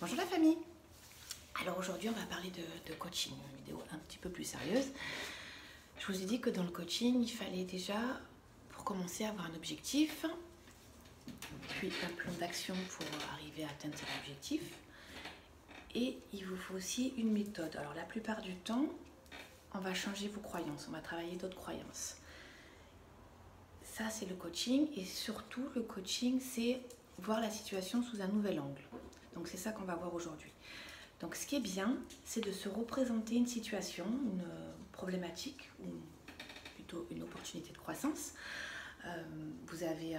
Bonjour la famille. Alors aujourd'hui on va parler de coaching, une vidéo un petit peu plus sérieuse. Je vous ai dit que dans le coaching il fallait déjà, pour commencer, avoir un objectif, puis un plan d'action pour arriver à atteindre cet objectif, et il vous faut aussi une méthode. Alors la plupart du temps on va changer vos croyances, on va travailler d'autres croyances. Ça c'est le coaching, et surtout le coaching c'est voir la situation sous un nouvel angle. Donc c'est ça qu'on va voir aujourd'hui. Donc ce qui est bien, c'est de se représenter une situation, une problématique, ou plutôt une opportunité de croissance. Vous avez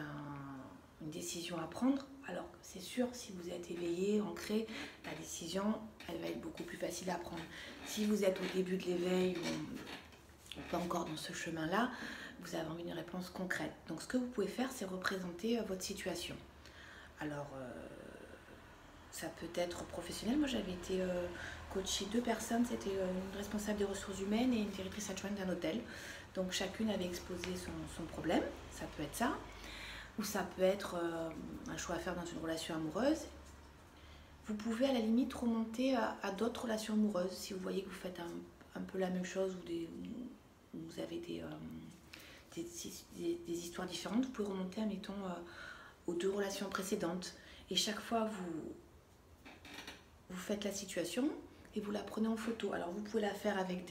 une décision à prendre. Alors c'est sûr, si vous êtes éveillé, ancré, la décision, elle va être beaucoup plus facile à prendre. Si vous êtes au début de l'éveil ou pas encore dans ce chemin-là, vous avez envie d'une réponse concrète. Donc ce que vous pouvez faire, c'est représenter votre situation. Alors, ça peut être professionnel. Moi, j'avais été coachée 2 personnes. C'était une responsable des ressources humaines et une directrice adjointe d'un hôtel. Donc, chacune avait exposé son problème. Ça peut être ça. Ou ça peut être un choix à faire dans une relation amoureuse. Vous pouvez à la limite remonter à d'autres relations amoureuses. Si vous voyez que vous faites un peu la même chose ou vous avez des histoires différentes, vous pouvez remonter, admettons, aux 2 relations précédentes. Et chaque fois, vous faites la situation et vous la prenez en photo. Alors, vous pouvez la faire avec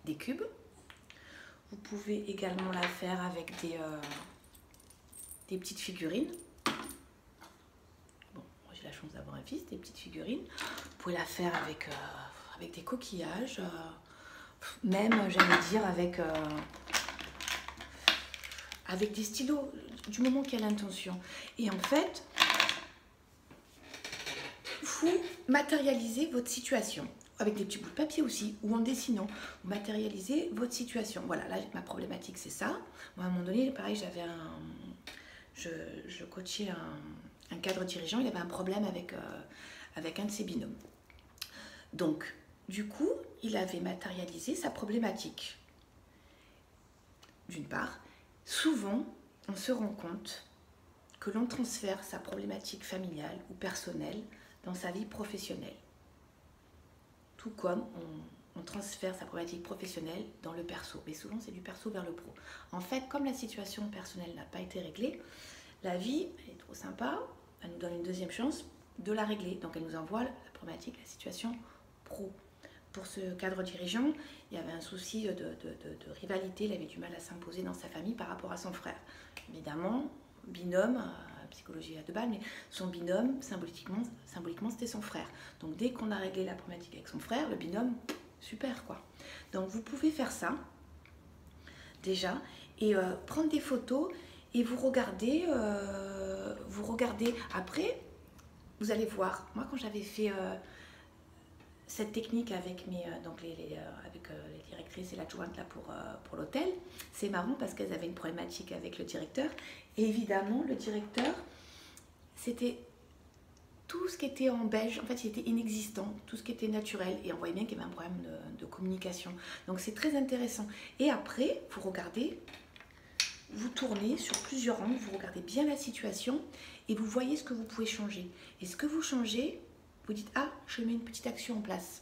des cubes. Vous pouvez également la faire avec des petites figurines. Bon, moi j'ai la chance d'avoir un fils, des petites figurines. Vous pouvez la faire avec des coquillages. Même, j'allais dire, avec des stylos, du moment qu'il y a l'intention. Et en fait, vous matérialisez votre situation, avec des petits bouts de papier aussi, ou en dessinant, vous matérialisez votre situation. Voilà, là, ma problématique, c'est ça. Moi, à un moment donné, pareil, je coachais un cadre dirigeant, il avait un problème avec un de ses binômes. Donc, du coup, il avait matérialisé sa problématique. D'une part, souvent, on se rend compte que l'on transfère sa problématique familiale ou personnelle dans sa vie professionnelle. Tout comme on transfère sa problématique professionnelle dans le perso. Mais souvent, c'est du perso vers le pro. En fait, comme la situation personnelle n'a pas été réglée, la vie, elle est trop sympa, elle nous donne une deuxième chance de la régler. Donc, elle nous envoie la problématique, la situation pro. Pour ce cadre dirigeant, il y avait un souci de rivalité, il avait du mal à s'imposer dans sa famille par rapport à son frère. Évidemment, binôme, psychologie à 2 balles, mais son binôme, symboliquement, c'était son frère. Donc dès qu'on a réglé la problématique avec son frère, le binôme, super quoi. Donc vous pouvez faire ça, déjà, et prendre des photos, et vous regardez après, vous allez voir. Moi, quand j'avais fait cette technique avec les directrices et l'adjointe là pour l'hôtel, c'est marrant parce qu'elles avaient une problématique avec le directeur. Et évidemment, le directeur, c'était tout ce qui était en beige, en fait, il était inexistant, tout ce qui était naturel. Et on voyait bien qu'il y avait un problème de communication. Donc, c'est très intéressant. Et après, vous regardez, vous tournez sur plusieurs angles, vous regardez bien la situation et vous voyez ce que vous pouvez changer. Et ce que vous changez, vous dites, ah, je mets une petite action en place.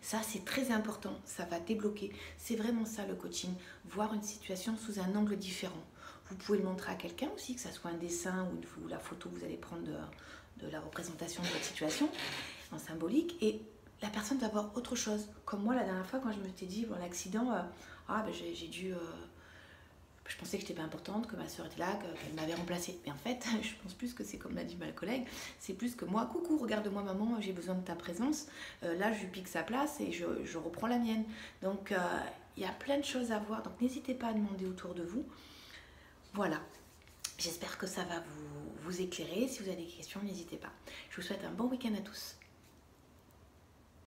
Ça, c'est très important, ça va débloquer. C'est vraiment ça le coaching, voir une situation sous un angle différent. Vous pouvez le montrer à quelqu'un aussi, que ce soit un dessin ou la photo que vous allez prendre de la représentation de votre situation en symbolique. Et la personne va voir autre chose. Comme moi, la dernière fois, quand je me suis dit, bon, l'accident, j'ai dû... je pensais que j'étais pas importante, que ma soeur était là, qu'elle m'avait remplacée. Mais en fait, je pense plus que c'est comme m'a dit ma collègue, c'est plus que moi, coucou, regarde-moi maman, j'ai besoin de ta présence. Là, je lui pique sa place et je reprends la mienne. Donc, il y a plein de choses à voir. Donc, n'hésitez pas à demander autour de vous. Voilà. J'espère que ça va vous éclairer. Si vous avez des questions, n'hésitez pas. Je vous souhaite un bon week-end à tous.